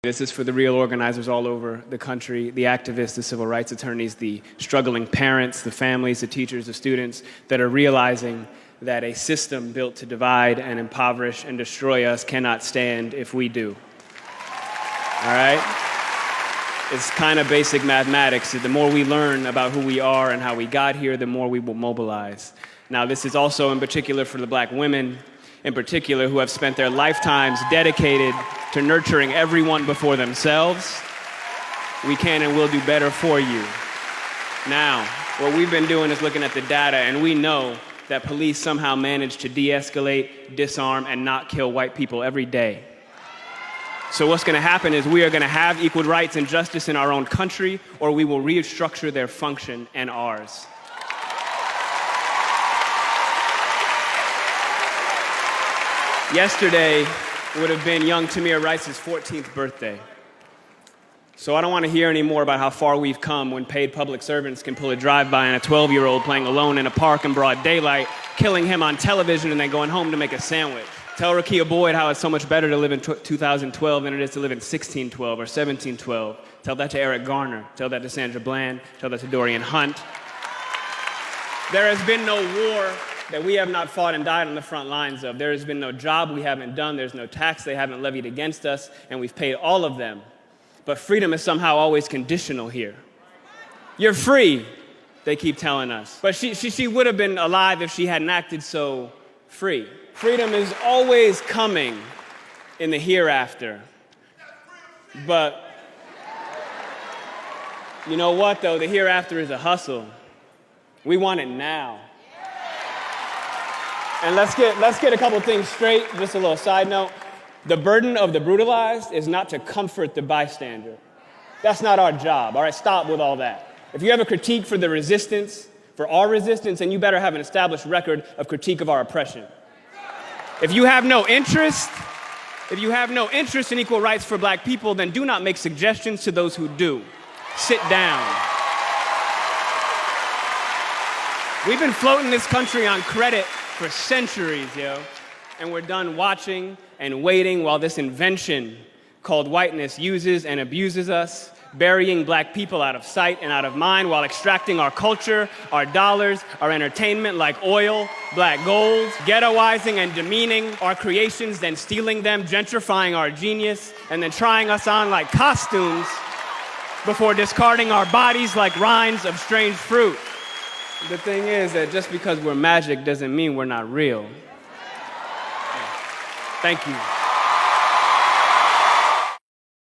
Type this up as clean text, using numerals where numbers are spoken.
This is for the real organizers all over the country, the activists, the civil rights attorneys, the struggling parents, the families, the teachers, the students that are realizing that a system built to divide and impoverish and destroy us cannot stand if we do. All right? It's kind of basic mathematics. The more we learn about who we are and how we got here, the more we will mobilize. Now, this is also in particular for the black women, in particular, who have spent their lifetimes dedicated to nurturing everyone before themselves. We can and will do better for you. Now, what we've been doing is looking at the data, and we know that police somehow manage to de-escalate, disarm, and not kill white people every day. So what's going to happen is we are going to have equal rights and justice in our own country, or we will restructure their function and ours. Yesterday would have been young Tamir Rice's 14th birthday. So I don't want to hear any more about how far we've come when paid public servants can pull a drive-by on a 12-year-old playing alone in a park in broad daylight, killing him on television and then going home to make a sandwich. Tell Rekia Boyd how it's so much better to live in 2012 than it is to live in 1612 or 1712. Tell that to Eric Garner. Tell that to Sandra Bland. Tell that to Dorian Hunt. There has been no war that we have not fought and died on the front lines of. There has been no job we haven't done. There's no tax they haven't levied against us, and we've paid all of them. But freedom is somehow always conditional here. You're free, they keep telling us. But she would have been alive if she hadn't acted so free. Freedom is always coming in the hereafter. But you know what, though? The hereafter is a hustle. We want it now. And let's get a couple things straight. Just a little side note. The burden of the brutalized is not to comfort the bystander. That's not our job. All right, stop with all that. If you have a critique for the resistance, for our resistance, then you better have an established record of critique of our oppression. If you have no interest in equal rights for black people, then do not make suggestions to those who do. Sit down. We've been floating this country on credit for centuries, and we're done watching and waiting while this invention called whiteness uses and abuses us, burying black people out of sight and out of mind while extracting our culture, our dollars, our entertainment like oil, black gold, ghettoizing and demeaning our creations, then stealing them, gentrifying our genius, and then trying us on like costumes before discarding our bodies like rinds of strange fruit. The thing is that just because we're magic doesn't mean we're not real. Thank you.